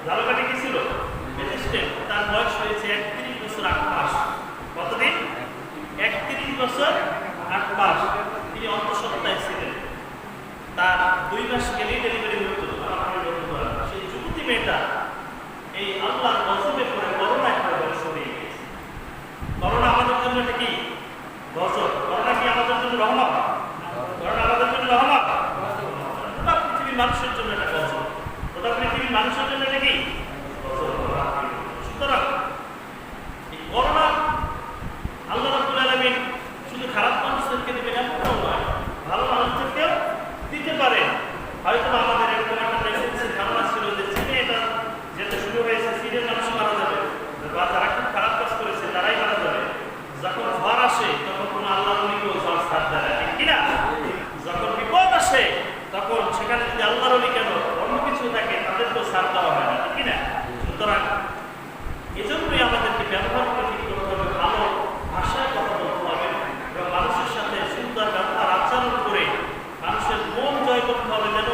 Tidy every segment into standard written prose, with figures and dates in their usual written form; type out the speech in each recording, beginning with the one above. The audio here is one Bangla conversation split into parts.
ঝালকাঠি কি ছিল ম্যাজিস্ট্রেট, তার বয়স হয়েছে 31 বছর 8 মাস। কত এই আল্লাহর গজবে পড়ে করোনা একটা ধ্বংস হয়ে গেছে। করোনা আমাদের জন্য এটা কি গজব? করোনা কি আমাদের জন্য রহমত? করোনা আমাদের জন্য রহমত? গোটা পৃথিবীর মানুষের জন্য এটা গজব। গোটা পৃথিবীর মানুষের জন্য এটা কি গজব। সুতরাং এই করোনা আল্লাহ রাব্বুল আলামিন শুধু খারাপ মানুষদেরকে দেবেন এমনটাও নয়, ভালো মানুষদেরকেও দিতে পারে। হয়তো আমাদের এরকম একটা প্রেসিডেন্সির ধারণা ছিল যে চীনে এটা যেটা শুরু হয়েছে, চীনের মানুষ মারা যাবে বা যারা খুব খারাপ কাজ করেছে তারাই মারা যাবে। যখন ঝড় আসে তখন কোনো আল্লাহ নবীকেও ঝড় ছাড় দেয় না, ঠিক কিনা? যখন বিপদ আসে তখন সেখানে যদি আল্লাহ নবী কেন অন্য কিছু থাকে তাদেরকেও ছাড় দেওয়া হয় না, ঠিক কিনা? সুতরাং এজন্যই আমাদেরকে ব্যবহার করে ঠিক করতে হবে, ভালো ভাষায় কথা বলতে হবে এবং মানুষের সাথে সুন্দর ব্যবহার আচরণ করে মানুষের মন জয় করতে হবে, যেন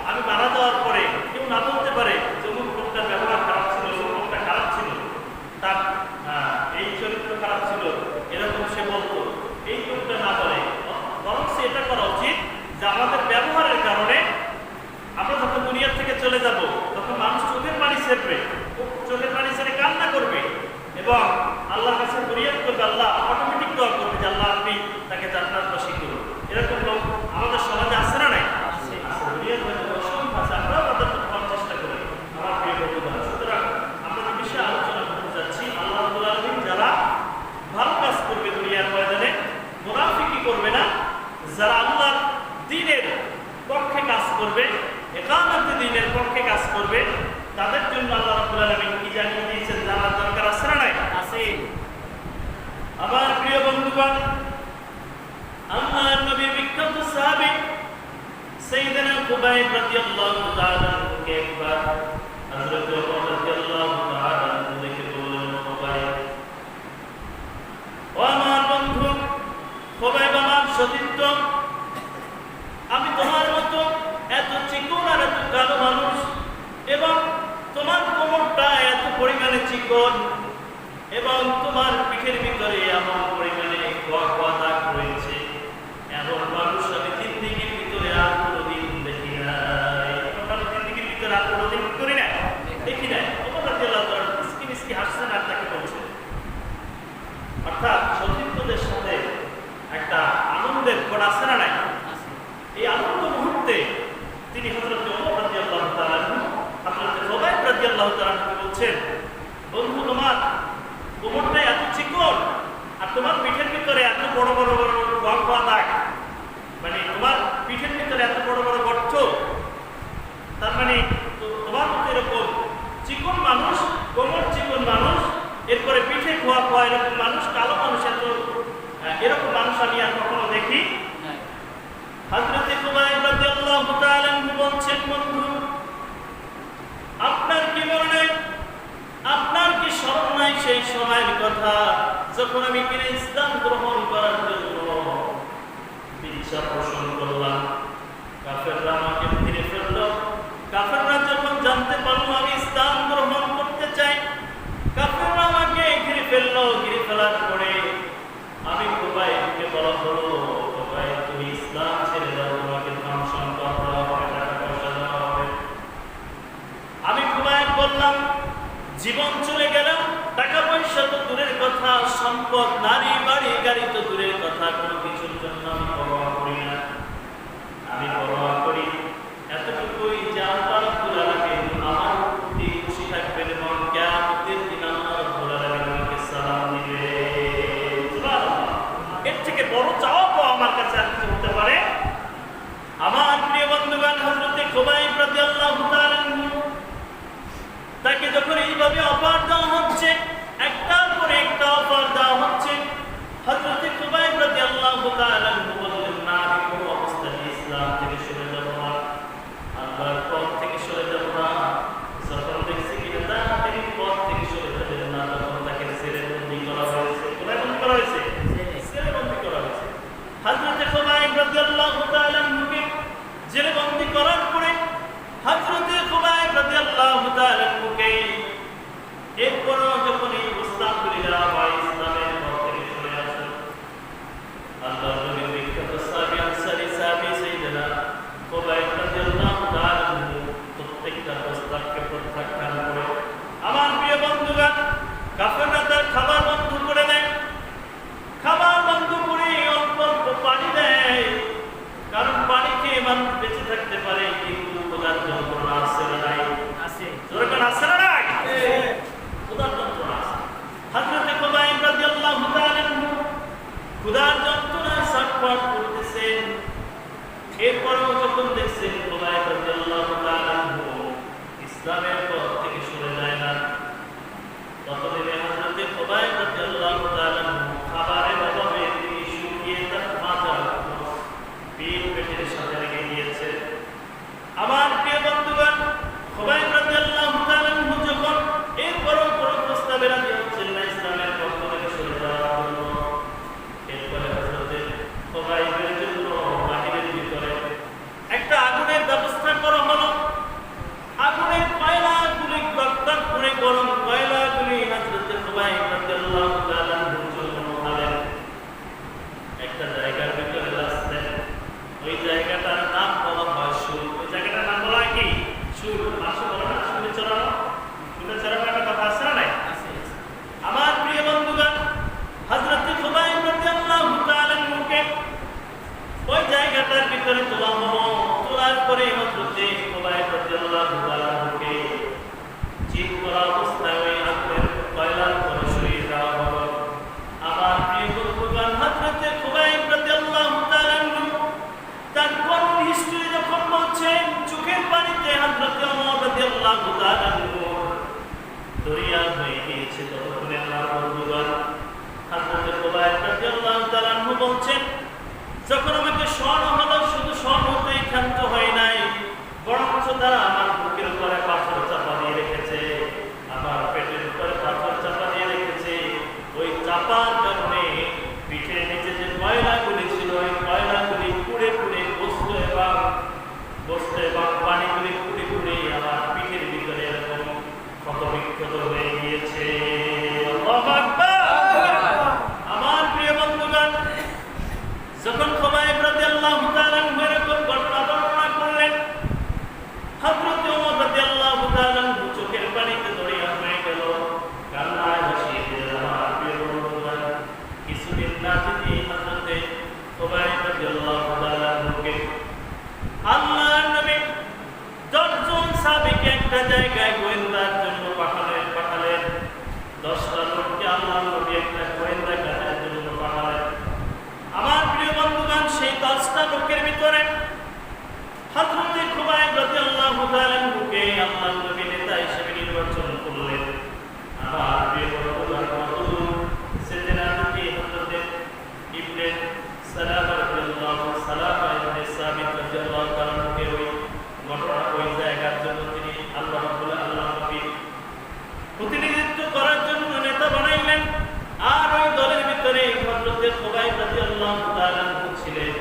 আমি মারা যাওয়ার পরে কেউ না বলতে পারে যে অমুক লোকটার ব্যবহার খারাপ ছিল, অমুক লোকটা খারাপ ছিল, তার এই চরিত্র খারাপ ছিল, এরকম সে বলতো। এই লোকটা না বলে, বরং সে এটা করা উচিত যে আমাদের ব্যবহারের কারণে আমরা যখন দুনিয়া থেকে চলে যাব তখন মানুষ চোখের পানি ছেড়বে, চোখের পানি ছেড়ে কান্না করবে এবং আল্লাহর কাছে ফরিয়াদ করবে, আল্লাহ অটোমেটিক দোয়া করবে যে আল্লাহ আপনি তাকে জান্নাতবাসী করুন। এরকম লোক আমাদের সমাজে আছে না নাই? আমরাও তাদেরকে পাওয়ার চেষ্টা করি। আমার প্রিয় বন্ধুরা, সুতরাং আমরা যে বিষয়ে আলোচনা করতে যাচ্ছি, আল্লাহ রাব্বুল আলামিন যারা ভালো কাজ করবে দুনিয়ার ময়দানে, মুনাফিকি করবে না, যারা আল্লাহর দ্বীনের পক্ষে কাজ করবে, ইকামত দ্বীনের পক্ষে কাজ করবে, তাদের জন্য আল্লাহ রাব্বুল আলামিন কি জানিয়ে দিয়েছেন জানার দরকার আছে না নাই? আছে। আমার প্রিয় বন্ধুগণ, আমার নবী বিখ্যাত সাহাবী সাইয়েদনা খুবাইব রাদিয়াল্লাহু তাআলা আনহুকে একবার হযরত ওমর রাদিয়াল্লাহু তাআলা আনহু দেখে বললেন, খুবাইব, ও আমার বন্ধু খুবাইব, আমার সতীর্থ, আমি তোমার মতো এত চিকন আর এত কালো মানুষ এবং তোমার কোমরটা এত পরিমাণে চিকন এবং তোমার পিঠের ভিতরে এমন পরিমাণে কোয়া কোয়া দাগ রয়েছে, এমন মানুষ আমি জিন্দেগির ভিতরে আর কোনোদিন দেখি নাই। জিন্দেগির ভিতরে আর কোনোদিন করি না, দেখি নাই। ওমর রাদিয়াল্লাহু তাআলা মিসকি মিসকি হাসছেন আর তাকে বলছেন। অর্থাৎ সতীর্থদের সাথে একটা আনন্দের ঘোড়া আছে না নাই? এই আনন্দ মুহূর্তে তিনি হযরত ওমর রাদিয়াল্লাহু তাআলা হযরত খুবাইব রাদিয়াল্লাহু তাআলা বলছেন, বন্ধু, তোমার কোমরটা এত চিকন আর তোমার পিঠের ভিতরে এত বড় বড় বড় কোয়া দাগ, মানে তোমার পিঠের ভিতরে এত বড় বড় গর্ত, তার মানে তোমার মতো এরকম চিকন মানুষ, কোমর চিকন মানুষ, এরপরে পিঠে খোয়া খোয়া এরকম মানুষ, কালো মানুষ, এত এরকম মানুষ আমি আর কখনো দেখি। হযরত খুবাইব রাদিয়াল্লাহু তাআলা বলছেন, বন্ধু, আপনার কি মনে নাই, আপনার কি স্মরণ নাই সেই সময়ের কথা যখন আমি কিনে ইসলাম গ্রহণ করার জন্য ইচ্ছা পোষণ করলাম, কাফেররা আমাকে ঘিরে ফেলল। কাফেররা যখন জানতে পারলো আমি ইসলাম গ্রহণ করতে চাই, কাফেররা আমাকে ঘিরে ফেলল। ঘিরে ফেলার পরে আমি খুবাইবকে বলা হলো, খুবাইব, তুমি ইসলাম ছেড়ে দাও, তোমাকে ধন সম্পদ দেওয়া হবে, টাকা পয়সা দেওয়া হবে। আমি খুবাইব বললাম, জীবন চলে গেল, টাকা পয়সা তো দূরের কথা, সম্পদ, নারী, বাড়ি, গাড়ি তো দূরের কথা, কোনো কিছুর জন্য আমি পরোয়া করি না। আমি পরোয়া করি এতটুকুই যে আল্লাহ রাব্বুল আলামিন আমার প্রতি খুশি থাকবেন এবং কিয়ামতের দিন আল্লাহ রাব্বুল আলামিন আমাকে সালাম দিবেন। সুবহানাল্লাহ, এর থেকে বড় চাওয়া তো আমার কাছে আর কিছু হতে পারে? আমার প্রিয় বন্ধুগণ, হযরত খুবাইব রাদিয়াল্লাহু তাআলা তাকে যখন এইভাবে অফার দেওয়া হচ্ছে, একটার পরে একটা অফার দেওয়া হচ্ছে, হযরত খুবাইব রাদিয়াল্লাহু তাআলা বললেন, না, আমি কোনো অবস্থায় ইসলাম থেকে সরে যাব গরম কয়লাগুলি হযরত খুবাইব রাদিয়াল্লাহু তাআলা জন্য উঠালেন। একটা জায়গার ভিতরে আসলেন, ওই জায়গাটার নাম বলা হয় শুল। ওই জায়গাটার নাম বলা হয় কি? শুল। মাসে বলা না শুলে চড়ানো, শুলে চড়ানো একটা কথা আছে না নাই? আমার প্রিয় বন্ধুগণ, হযরত খুবাইব রাদিয়াল্লাহু তাআলা ওই জায়গাটার ভিতরে তোলা হলো। তোলার পরে হযরত খুবাইব রাদিয়াল্লাহু তাআলা জিন করা অবস্থায় ওই আগুনের কয়লার উপরে শুয়ে দেওয়া হলো। আমার প্রিয় বন্ধুগণ, হযরত খুবাইব রাদিয়াল্লাহু তাআলা তার কোন হিস্ট্রি যখন বলছেন, চোখের পানিতে হযরত ওমর রাদিয়াল্লাহু তাআলা দরিয়া হয়ে গিয়েছে। ততক্ষণে আমার বন্ধুগণ, হযরত খুবাইব রাদিয়াল্লাহু তাআলা বলছেন, যখন আমাকে স্মরণ হলো, শুধু স্মরণ হতেই ক্ষান্ত হয় নাই, বরঞ্চ তারা আমার বুকের উপরে পাথর চাপা দিয়ে রেখেছে, আমার পেটের উপরে পাথর চাপা দিয়ে রেখেছে। ওই চাপার কারণে পিঠের নিচে যে কয়লাগুলি ছিল, ওই কয়লাগুলি পুড়ে পুড়ে বস্তু এবং পানিগুলি পুড়ে পুড়ে আমার পিঠের ভিতরে এরকম ক্ষত বিক্ষত হয়ে গিয়েছে। আল্লাহু আকবার। আমার প্রিয় বন্ধুগণ, যখন খুবাইব রাদিয়াল্লাহু তাআলা এরকম ঘটনা বর্ণনা করলেন, হযরত ওমর রাদিয়াল্লাহু তাআলা চোখের পানিতে দরিয়া হয়ে গেল, কান্নায় ভাসিয়ে দিলেন। আমার প্রিয় বন্ধুগণ, কিছুদিন না যেতেই হযরত খুবাইব রাদিয়াল্লাহু তাআলা আল্লাহর নবী 10 জন সাহাবীকে একটা জায়গায় গোয়েন্দার জন্য পাঠালেন। 10টা লোককে আল্লাহর নবী একটা গোয়েন্দা কাজের জন্য পাঠালেন। আমার প্রিয় বন্ধুগণ, সেই 10টা লোকের ভিতরে হযরত খুবাইব রাদিয়াল্লাহু তাআলা আল্লাহর নবী নেতা হিসেবে নির্বাচন করলেন। আমার প্রিয় বন্ধুগণ, সেদিনা থেকে হযরত ইবনে সালামা রাদিয়াল্লাহু ইবনে সাবিত রাদিয়াল্লাহু তাআলা ওই ঘটনা, ওই জায়গার জন্য তিনি আল্লাহর নবী প্রতিনিধিত্ব করার জন্য নেতা বানাইলেন। আর ওই দলের ভিতরে হযরত খুবাইব রাদিয়াল্লাহু তাআলা ছিলেন।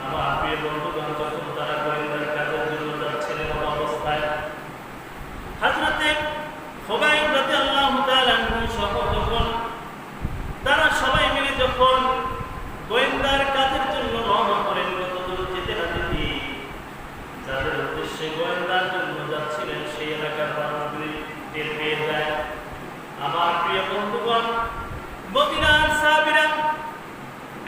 আমার প্রিয় বন্ধুগণ, যখন তারা গোয়েন্দার কাজের জন্য যাচ্ছিলেন, অবস্থায় হযরত খুবাইব রাদিয়াল্লাহু তাআলা সহ যখন তারা সবাই মিলে যখন গোয়েন্দার কাজের জন্য রওনা করেন, কতদূর যেতে না যেতে যাদের উদ্দেশ্যে গোয়েন্দার জন্য যাচ্ছিলেন সেই এলাকার মানুষগুলি টের পেয়ে যায়। আমার প্রিয় বন্ধুগণ, মদিনার সাহাবীরা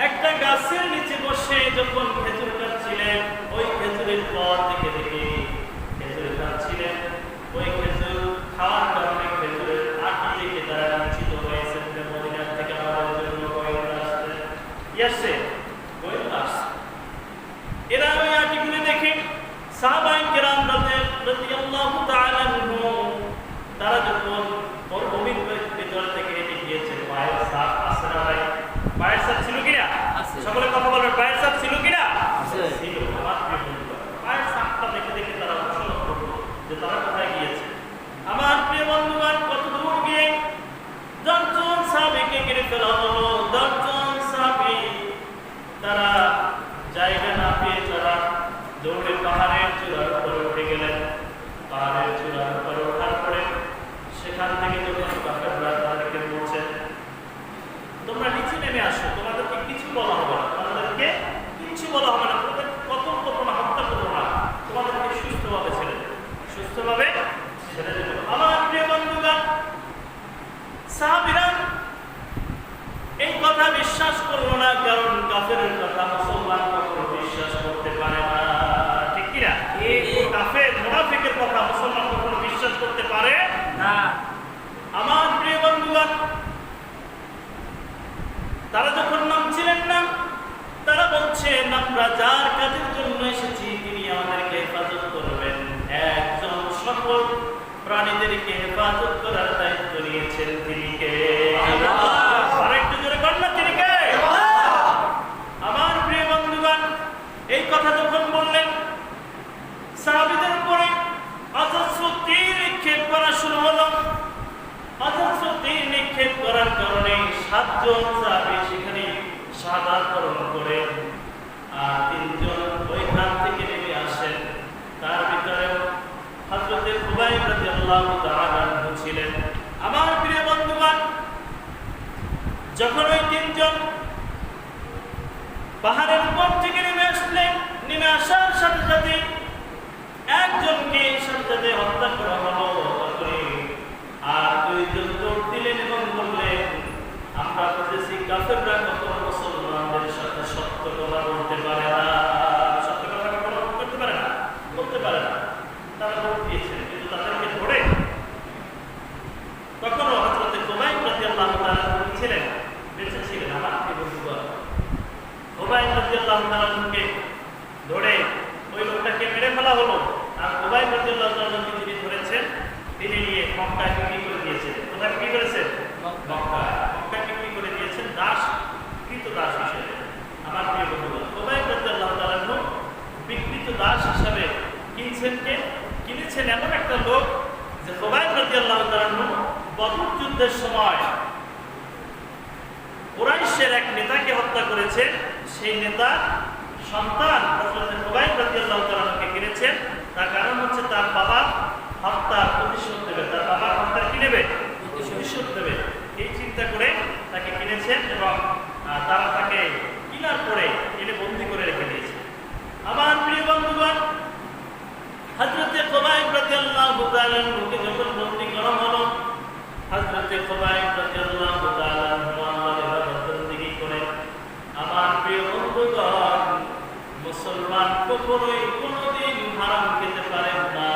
একটা গাছের নিচে বসে যখন খেজুর খাচ্ছিলেন, ওই খেজুরের পর থেকে খেজুর খাচ্ছিলেন। ওই খেজুর খাওয়ার কারণে খেজুরের আটি থেকে তারা লাঞ্ছিত হয়েছে। মদিনার থেকে আমাদের জন্য গোয়েন্দা আসছে। এরা ওই আটিগুলি দেখে সাহাবায়ে কেরাম রাদিয়াল্লাহু তাআলা তারা যখন মরুভূমির ভিতর থেকে হেঁটে গিয়েছে, পায়ের ছাপ আছে না ভাই? পায়ের ছাপ ছিল কিনা? সকলে কথা বলবেন, পায়ের ছাপ ছিল কিনা? ছিল। আমার প্রিয় বন্ধুরা, পায়ের ছাপটা দেখে দেখে তারা অনুসরণ করলো যে তারা কোথায় গিয়েছে। আমার প্রিয় বন্ধুগণ, কত দূর গিয়ে 10 জন সাহাবীকে ঘিরে ফেলা হলো। 10 জন সাহাবী তারা জায়গা না পেয়ে তারা দৌড়ে পাহাড়ের চূড়ার উপরে উঠে গেলেন। পাহাড়ের চূড়ার উপরে ওঠার পরে সেখান থেকে যখন কাফেররা তাদেরকে বলছে, তোমরা নিচে নেমে আসো, তোমাদেরকে কিছু বলা হবে না, তোমাদেরকে কিছু বলা হবে না, কত না হত্যা করবো না, তোমাদেরকে সুস্থভাবে ছেড়ে দেবে, সুস্থভাবে ছেড়ে দেবে। আমার প্রিয় বন্ধুগণ, সাহাবীরা এই কথা বিশ্বাস করলো না, কারণ কাফেরের কথা মুসলমান কখনো বিশ্বাস করতে পারে না, ঠিক কিনা? কাফের মুনাফিকের কথা মুসলমান কখনো বিশ্বাস করতে পারে না। আমার প্রিয় বন্ধুগণ, তারা যখন নামছিলেন না, তারা বলছেন, আমরা যার কাজের জন্য এসেছি তিনি আমাদেরকে হেফাজত করবেন। একজন সকল প্রাণীদেরকে হেফাজত করার দায়িত্ব নিয়েছেন, তিনি কে? আরেকটু জোরে কন্যা, তিনি কে? আমার প্রিয় বন্ধুগণ, এই কথা যখন বললেন, সাহাবীদের উপরে অজস্র তীর নিক্ষেপ করা শুরু হলো। অজস্র তীর নিক্ষেপ করার কারণে 7 জন সাহাবী সেখানে শাহাদাত বরণ করে, আর 3 জন ওইখান থেকে নেমে আসেন। তার ভিতরে হযরত খুবাইব রাদিয়াল্লাহু তাআলা ছিলেন। যখন ওই তিনজন পাহাড়ের উপর থেকে নেমে আসলেন, নেমে আসার সাথে সাথে একজনকে সাথে হত্যা করা হলো। আর দুইজন দৌড় দিলেন এবং বললেন, আমরা বুঝেছি কাফেররা কখনো মুসলমানদের সাথে সত্য কথা বলতে পারে না, সত্য কথা কখনো করতে পারে না, বলতে পারে না। তারা দৌড় দিয়েছেন, কিন্তু তাদেরকে ধরে তখনও হযরত খুবাইব রাদিয়াল্লাহু তাআলা ছিলেন, বেঁচে ছিলেন। আমার কি বলবো, খুবাইব রাদিয়াল্লাহু তাআলাকে ধরে ওই লোকটাকে মেরে ফেলা হলো। আর খুবাইব রাদিয়াল্লাহু তাআলাকে যিনি ধরেছেন তিনি নিয়ে মক্কায় বিক্রি করে দিয়েছেন। কোথায় বিক্রি করেছেন? মক্কায় বিক্রি করে দিয়েছেন দাস, কৃত দাস হিসেবে। আমার প্রিয় বন্ধুগণ, খুবাইব রাদিয়াল্লাহু তাআলা বিকৃত দাস হিসেবে কিনেছেন এমন একটা লোক যে খুবাইব রাদিয়াল্লাহু তাআলা বদর যুদ্ধের সময় কুরাইশের এক নেতাকে হত্যা করেছেন। সেই নেতা সন্তান হযরত খুবাইব রাদিয়াল্লাহু তাআলাকে কিনেছেন। তার কারণ হচ্ছে তার বাবা হত্যার প্রতিশোধ দেবে, তার বাবা হত্যার কি নেবে? প্রতিশোধ দেবে। এই চিন্তা করে তাকে কিনেছেন এবং তারা তাকে কিনার পরে এনে বন্দী করে রেখে দিয়েছে। আমার প্রিয় বন্ধুগণ, হযরত খুবাইব রাদিয়াল্লাহু তাআলাকে যখন বন্দী করা হলো, হযরত খুবাইব রাদিয়াল্লাহু তাআলা আল্লাহর বন্দী করে। আমার প্রিয় বন্ধুগণ, মুসলমান কখনোই কোনোদিন হারাম খেতে পারেন না।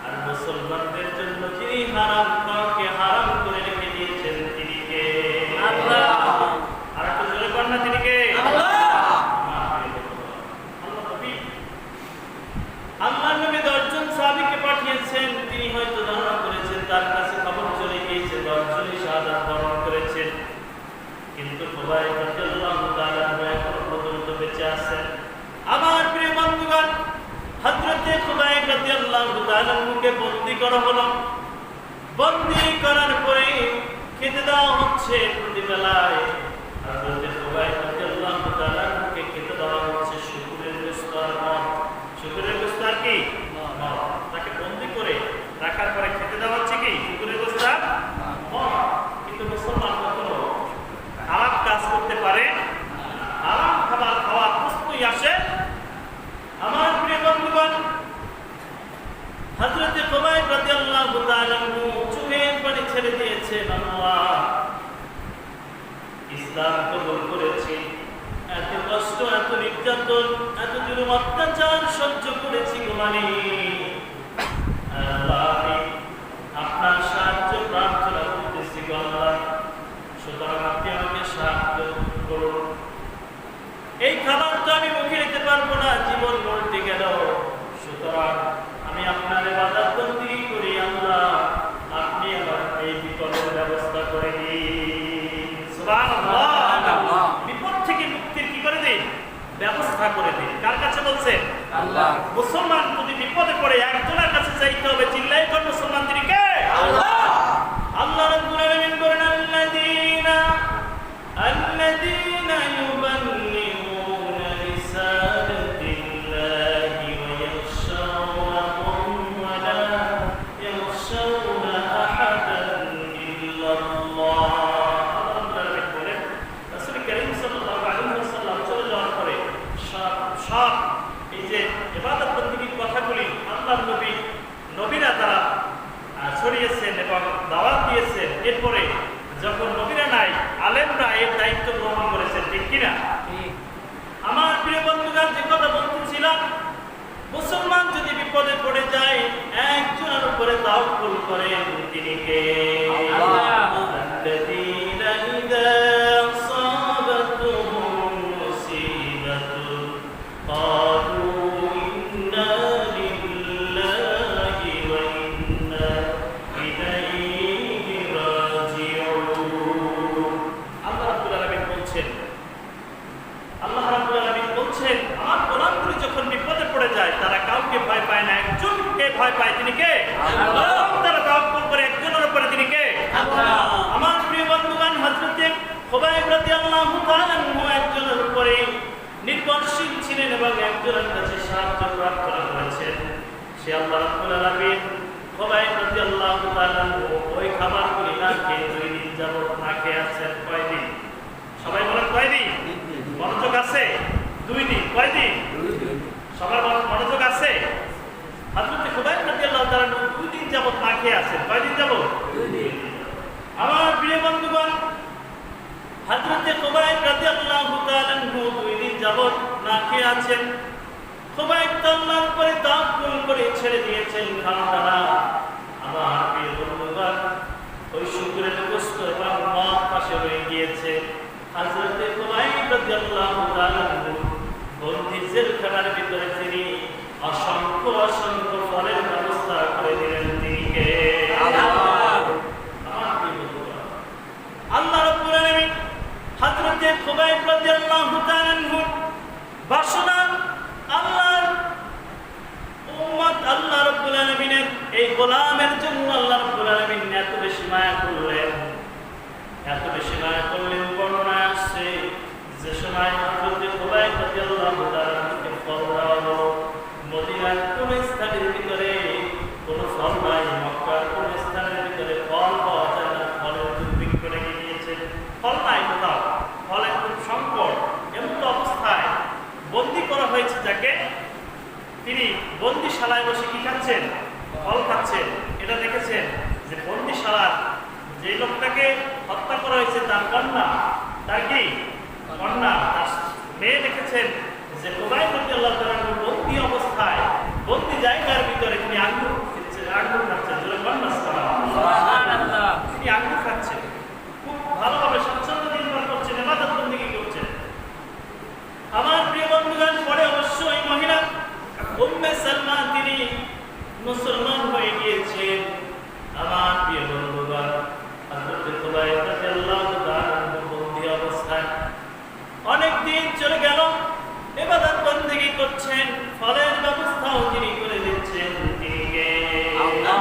আর মুসলমানদের জন্য যিনি হারাম খাওয়াকে হারাম করে রেখে দিয়েছেন তিনি কে? আল্লাহ। আর একটু জোরে বলেন না, তিনি কে? আল্লাহ। আল্লাহ নবী 10 জন সাহাবীকে পাঠিয়েছেন। তিনি হয়তো ধারণা করেছেন, তার কাছে খবর চলে গিয়েছে, 10 জনই শাহাদাত বরণ করেছেন। কিন্তু খুবাইব রাদিয়াল্লাহু তাআলা এখনো পর্যন্ত বেঁচে আছেন। আমার প্রিয় বন্ধুগণ, হযরত খুবাইব রাদিয়াল্লাহু তাআলাকে বন্দী করা হলো। বন্দী করার পরে খেতে দেওয়া হচ্ছে প্রতিবেলায়। হযরত খুবাইব রাদিয়াল্লাহু তাআলাকে খেতে দেওয়া হচ্ছে শুকরের গোশত আর মদ। শুকরের গোশত আর কি? মদ। তাকে বন্দী করে রাখার পরে খেতে দেওয়া হচ্ছে কি? শুকরের গোশত আর মদ। কিন্তু মুসলমান কখনো হারাম কাজ করতে পারে? হারাম খাবার খাওয়ার প্রশ্নই আসে? আমার প্রিয় বন্ধুগণ, হযরত খুবাইব রাদিয়াল্লাহু তাআলা চোখের পানি ছেড়ে দিয়েছেন। আল্লাহ, ইসলাম কবুল করেছি, এত কষ্ট, এত নির্যাতন, এত জুলুম অত্যাচার সহ্য করেছি গো মালিক। আল্লাহ, আপনার সাহায্য প্রার্থনা করতেছি গো আল্লাহ। সুতরাং আপনি আমাকে সাহায্য করুন। এই খাবার তো আমি মুখে নিতে পারবো না, জীবন বলতে গেল। সুতরাং আমি আপনার ইবাদত বন্দি করি। আল্লাহ, আপনি আমার এই বিপদের ব্যবস্থা করে দিন। সুবহানাল্লাহ। বিপদ থেকে মুক্তির কি করে দিন? ব্যবস্থা করে দিন। কার কাছে বলছেন? আল্লাহ। মুসলমান যদি বিপদে পড়ে একজনের কাছে চাইতে হবে, চিল্লাই কোন মুসলমান, তিনি কে? আল্লাহ। আল্লাহ রাব্বুল আলামিন বলেন, আল্লাযীনা ইউবাল্লিগুনা রিসালাতিল্লাহি ওয়া ইয়াখশাউনাহু ওয়া লা ইয়াখশাউনা আহাদান ইল্লাল্লাহ। আল্লাহ রাব্বুল আলামিন বলেন, রাসূল কারীম সাল্লাল্লাহু আলাইহি ওয়াসাল্লাম চলে যাওয়ার পরে সব এই যে ইবাদত বন্দেগীর কথাগুলি আল্লাহর নবীরা তারা ছড়িয়েছেন এবং দাওয়াত দিয়েছেন। এরপরে যখন নবীরা নাই, আলেমরা এর দায়িত্ব গ্রহণ করেছেন, ঠিক কিনা? আমার প্রিয় বন্ধুগণ, যে কথা বলতেছিলাম, মুসলমান যদি বিপদে পড়ে যায়, একজনের উপরে তাওয়াক্কুল করেন, তিনি কে? আল্লাহ। আল্লাযীনা ইযা আসাবাতুহুম মুসিবাতুন ক্বালু ইন্না লিল্লাহি ওয়া ইন্না ইলাইহি রাজিউন। আল্লাহ রাব্বুল আলামিন বলছেন, আমার গোলামগুলি যখন বিপদে পড়ে যায়, তারা কাউকে ভয় পায় না, একজনকে ভয় পায়, তিনি কে? আল্লাহ। তারা তাওয়াক্কুল করে একজনের উপরে, তিনি কে? আল্লাহ। আমার প্রিয় বন্ধুগণ, হযরত খুবাইব রাদিয়াল্লাহু তাআলা একজনের উপরে নির্ভরশীল ছিলেন এবং একজনের কাছে সাহায্য প্রার্থনা করেছেন। সে আল্লাহ রাব্বুল আলামিন খুবাইব রাদিয়াল্লাহু তাআলা ওই খাবারগুলি না খেয়ে 2 দিন যাবত না খেয়ে আছেন। কয়দিন? কয়দিন যাব? আমার প্রিয় বন্ধুগণ, হযরতে খুবাইব রাদিয়াল্লাহু তাআলা আনহু 2 দিন যাবত না খেয়ে আছেন। খুবাইব আল্লাহর উপরে তাওয়াক্কুল করে ছেড়ে দিয়েছেন খাওয়া। আমার প্রিয় বন্ধুগণ, ওই শুকরের গোশত এবং মদ পাশে রয়ে গিয়েছে। হযরতে খুবাইব রাদিয়াল্লাহু তাআলা আনহু বন্দী জেলখানার ভিতরে তিনি অসংখ্য অসংখ্য ফলের ব্যবস্থা করে দিলেন। তিনি কে? আল্লাহ রাব্বুল আলামিন হযরতে খুবাইব রাদিয়াল্লাহু তাআলা আনহু বাসনা আল্লাহর উম্মত আল্লাহ রাব্বুল আলামিনের এই গোলামের জন্য আল্লাহ রাব্বুল আলামিন এত বেশি মায়া করলেন, এত বেশি মায়া করলেন। বর্ণনায় আসছে যে সময় হযরতে খুবাইব রাদিয়াল্লাহু তাআলা আনহুকে ফল দেওয়া হলো, মদিনার কোন স্থানের ভিতরে কোন ফল নাই, মক্কার কোন স্থানের ভিতরে ফল পাওয়া যায় না, ফলের দুর্ভিক্ষ লেগে গিয়েছে, ফল নাই কোথাও, ফলের খুব সংকট। এমন অবস্থায় বন্দী করা হয়েছে যাকে, তিনি বন্দিশালায় বসে কি খাচ্ছেন? ফল খাচ্ছেন। এটা দেখেছেন যে বন্দিশালার যে লোকটাকে হত্যা করা হয়েছে তার কন্যা, তার কি কন্যা, তার মেয়ে দেখেছেন যে খুবাইব রাদিয়াল্লাহু তাআলা বন্দী অবস্থায় বন্দী জায়গার ভিতরে তিনি আঙ্গুর খাচ্ছেন। যেটা কন্যা সুবহানাল্লাহ, তিনি আঙ্গুর খাচ্ছেন, খুব ভালোভাবে স্বাচ্ছন্দ্য নির্ভর করছেন, ইবাদত বন্দেগী করছেন। আমার প্রিয় বন্ধুগণ, পরে অবশ্যই মহিলা উম্মে সালমা তিনি মুসলমান হয়ে গিয়েছেন। আমার প্রিয় বন্ধুগণ, হযরত খুবাইব রাদিয়াল্লাহু তাআলা বন্দী অবস্থায় অনেক দিন চলে গেল, ইবাদত বন্দেগী করছেন, ফলের ব্যবস্থাও তিনি করে দিচ্ছেন। তিনি কে? আল্লাহ।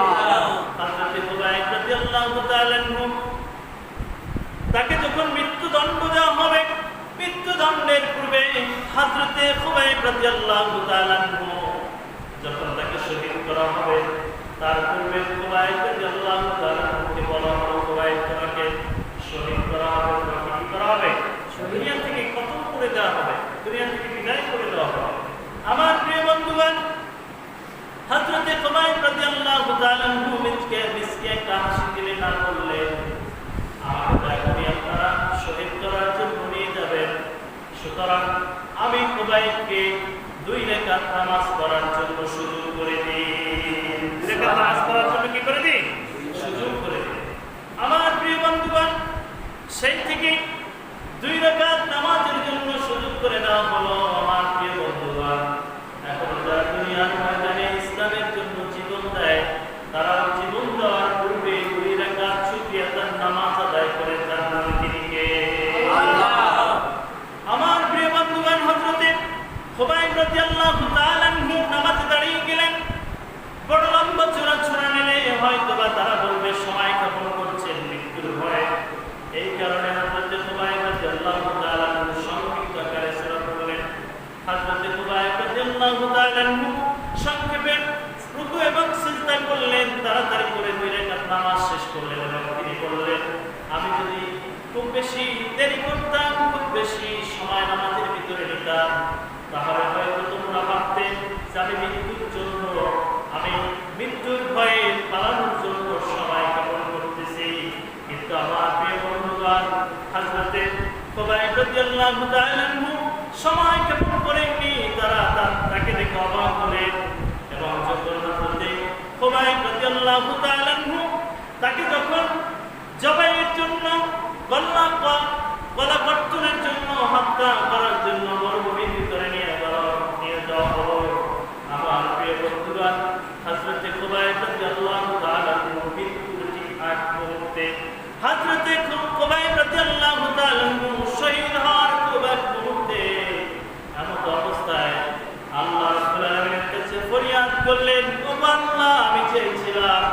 হযরত খুবাইব রাদিয়াল্লাহু তাআলা তাকে যখন মৃত্যুদণ্ড দেওয়া হবে, মৃত্যুদণ্ডের পূর্বে হযরতে খুবাইব রাদিয়াল্লাহু তাআলা যখন তাকে শহীদ করা হবে, তার পূর্বে খুবাইব রাদিয়াল্লাহু তাআলা বলা হলো, খুবাইব তোমাকে শহীদ করা হবে, তোমাকে কি করা হবে? দুনিয়া থেকে খতম করে দেওয়া হবে, দুনিয়া থেকে বিদায় করে দেওয়া হবে। আমার প্রিয় বন্ধুগণ, হযরতে খুবাইব রাদিয়াল্লাহু তাআলা মিসকে একটা হাসি দিলেন আর বললেন, আমাকে এখনই আপনারা শহীদ করার জন্য নিয়ে যাবেন, সুতরাং আমি খুবাইবকে 2 রাকাত নামাজ পড়ার জন্য সুযোগ করে দিই। 2 রাকাত নামাজ পড়ার জন্য কি করে দিই? সুযোগ করে দিই। আমার প্রিয় বন্ধুগণ, সেই থেকে 2 রাকাত নামাজের জন্য সুযোগ করে দেওয়া হলো। আমার প্রিয় বন্ধুগণ, এখন যারা দুনিয়ার ময়দানে ইসলামের জন্য জীবন দেয়, তারা জীবন দেওয়ার পূর্বে 2 রাকাত শুকরিয়াতার নামাজ আদায় করে তার নাম তিনি কে? আল্লাহ। আমার প্রিয় বন্ধুগণ, হযরতে খুবাইব রাদিয়াল্লাহু তাআলা নামাজে দাঁড়িয়ে গেলেন। বড় লম্বা চূড়া নিলে হয়তোবা তারা বলবে সময় ক্ষেপণ করছেন মৃত্যুর ভয়ে। এই কারণে হযরতে খুবাইব রাদিয়াল্লাহু তাআলা সংক্ষিপ্ত আকারে সূরা পড়লেন। হযরতে খুবাইব রাদিয়াল্লাহু তাআলা সংক্ষেপে রুকু এবং সিজদা করলেন, তাড়াতাড়ি করে 2 রাকাত নামাজ শেষ করলেন এবং তিনি বললেন, আমি যদি খুব বেশি দেরি করতাম, খুব বেশি সময় নামাজের ভিতরে নিতাম, তাহলে হয়তো তোমরা ভাবতে যে আমি মৃত্যুর জন্য, আমি মৃত্যুর ভয়ে পালানোর জন্য সময় ক্ষেপণ করতেছি। কিন্তু আমার প্রিয় বন্ধুগণ, হযরতে খুবাইব রাদিয়াল্লাহু তাআলা সময় ক্ষেপণ করেননি, তারা তাকে দেখে অবাক হলেন এবং যখন হযরতে খুবাইব রাদিয়াল্লাহু তাআলা তাকে যখন জবাইয়ের জন্য গলা কর্তনের জন্য হত্যা করার জন্য মরুভূমির ভিতরে নিয়ে যাওয়া হলো। আমার প্রিয় বন্ধুগণ, হযরতে খুবাইব রাদিয়াল্লাহু তাআলা মৃত্যুর ঠিক আগ মুহূর্তে হযরতে খুবাইব রাদিয়াল্লাহু তাআলা শহীদ হওয়ার খুব আগ মুহূর্তে এমন অবস্থায় আল্লাহ রাব্বুল আলামিনের কাছে ফরিয়াদ করলেন, ও আল্লাহ, আমি চেয়েছিলাম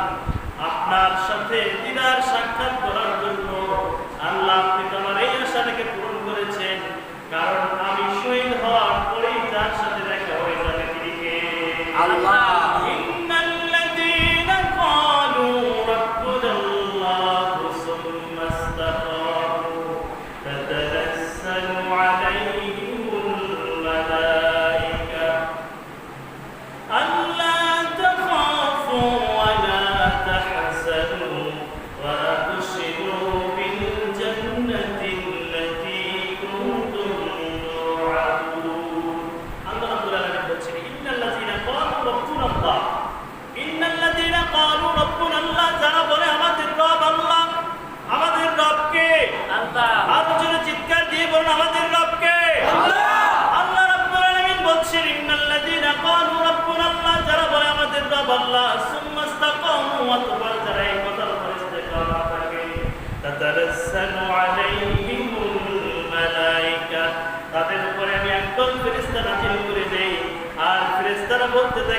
আপনার সাথে দিদার সাক্ষাৎ করার জন্য, আল্লাহ আপনি তোমার এই আশাটাকে পূরণ করেছেন, কারণ আমি শহীদ হওয়ার পরেই তার সাথে দেখা হয়ে যাবে। তিনি কে? আল্লাহ। ইন্নাল্লাযীনা ক্বালু রাব্বুনাল্লাহু সুম্মা ইসতাকামু তাতানাসসালু আলাইহিমুল মালায়েকা আল্লা তাখাফু ওয়া লা তাহজানু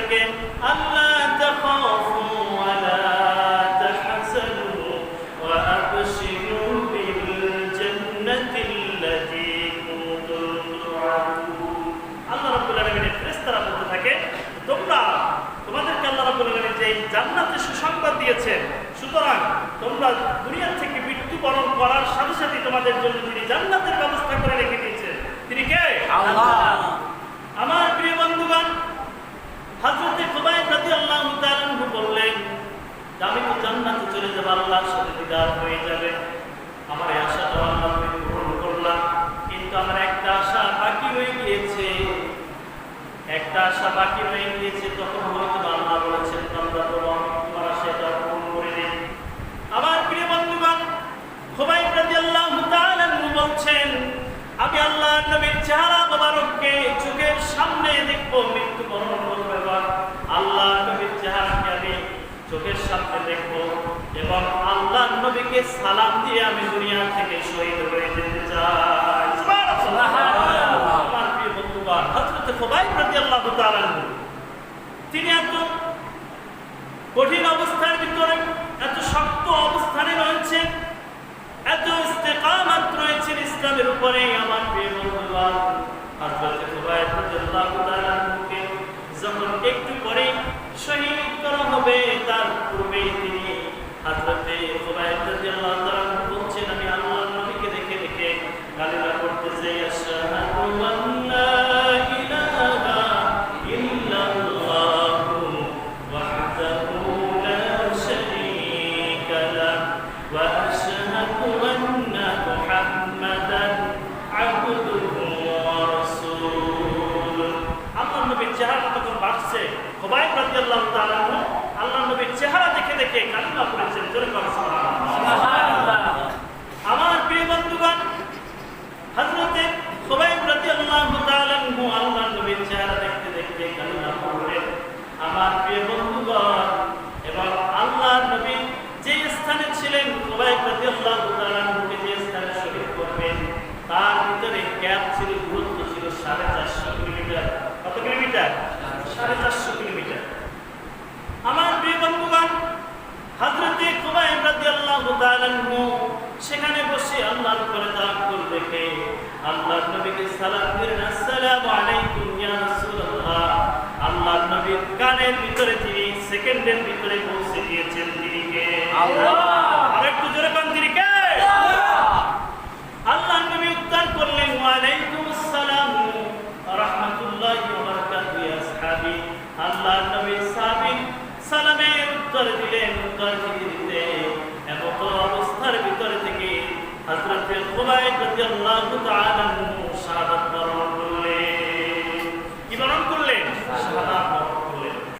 থাকে আল্লাহ তাখাফু ওয়া লা তাহজানু ওয়া আবশিরু বিল জান্নাতিল্লাতী কুনতুম তুআদুন। আল্লাহ রাব্বুল আলামিনের ফেরেশতারা বলতে থাকে তোমরা তোমাদেরকে আল্লাহ রাব্বুল আলামিন যে জান্নাতের সুসংবাদ দিয়েছেন, সুতরাং তোমরা দুনিয়া থেকে মৃত্যুবরণ করার সাথে সাথে তোমাদের জন্য তিনি জান্নাতের ব্যবস্থা করে রেখে দিয়েছেন। তিনি কে? আল্লাহ। আমার প্রিয় বন্ধুগণ, হযরত খুবাইব রাদিয়াল্লাহু তাআলা আনহু বললেন আমি তো জান্নাতে চলে যাব, আল্লাহর সাথে দিদার হয়ে যাবে। আমার এই আশাটা আল্লাহ পূরণ করলাম, কিন্তু আমার একটা আশা বাকি রয়ে গিয়েছে, একটা আশা বাকি রয়ে গিয়েছে। তখন হয়তো আল্লাহ বলেছেন তোমরা বলো আমি তোমার আশাটা পূরণ করে দেব। আমার প্রিয় বন্ধুগণ, খুবাইব রাদিয়াল্লাহু তাআলা আনহু বলছেন আমি আল্লাহর নবীর চেহারা মোবারককে চোখের সামনে দেখব, মৃত্যুবরণ করব এবং আল্লাহর নবীর চেহারাকে আমি চোখের সামনে দেখব এবং আল্লাহর নবীকে সালাম দিয়ে আমি দুনিয়া থেকে শহীদ হয়ে যেতে চাই। সুবহানাল্লাহ। আমার প্রিয় বন্ধুগণ, হযরত খুবাইব রাদিয়াল্লাহু তাআলা আনহু তিনি এত কঠিন অবস্থার ভিতরে, এত শক্ত অবস্থানে রয়েছেন, এত ইস্তেকামত রয়েছেন ইসলামের উপরে। আমার প্রিয় বন্ধুগণ, হযরত খুবাইব রাদিয়াল্লাহু তাআলা আনহুকে যখন একটু পরে শহীদ করা হবে, তার পূর্বে তিনি হযরত খুবাইব রাদিয়াল্লাহু তাআলা আনহু বলছেন আমি আল্লাহর নবীকে দেখে দেখে কালিমা পড়তেছি আশহাদু আল্লা ইলাহা ইল্লাল্লাহু ওয়াহদাহু লা শারীকা লাহু ওয়া আশহাদু আন্না মুহাম্মাদান আবদুহু ওয়া রাসূলুহু। আল্লাহর নবীর চেহারা তখন বাড়ছে। খুবাইব রাদিয়াল্লাহু তাআলা আনহু আল্লাহর নবীর চেহারা দেখে দেখে কালিমা পড়েছেন। জোরে বলেন সুবহানাল্লাহ। আমার প্রিয় বন্ধুগণ, হযরত খুবাইব রাদিয়াল্লাহু তাআলা আনহু আল্লাহর নবীর চেহারা দেখতে দেখতে কালিমা পড়লেন। আমার প্রিয় বন্ধুগণ, এবং আল্লাহর নবী যে স্থানে ছিলেন, খুবাইব রাদিয়াল্লাহু তাআলা আনহুকে যে স্থানে শহীদ করবেন, তার ভিতরে গ্যাপ ছিল, দূরত্ব ছিল 450 কিলোমিটার। কত কিলোমিটার? 450 কিলোমিটার। আমার প্রিয় বন্ধুগণ, হযরত খুবাইব রাদিয়াল্লাহু তাআলা আনহু সেখানে বসে আল্লাহর উপরে তাওয়াক্কুল রেখে আল্লাহর নবীকে সালাম দিলেন আসসালামু আলাইকুম ইয়া রাসূলুল্লাহ। আল্লাহর নবীর কানের ভিতরে তিনি সেকেন্ডের ভিতরে পৌঁছে দিয়েছেন। তিনি কে? আল্লাহ। আরেকটু জোরে বলেন তিনি কে? আল্লাহ। আল্লাহর নবী উত্তর করলেন ওয়া আলাইকুমুস সালাম ওয়া রাহমাতুল্লাহি ওয়া বারাকাতুহু ইয়া আসহাবি। আল্লাহর নবী সাহাবী সালামের উত্তর দিলেন। উত্তর দিতে এমন অবস্থার ভিতরে থেকে হযরত খুবাইব রাদিয়াল্লাহু তাআলা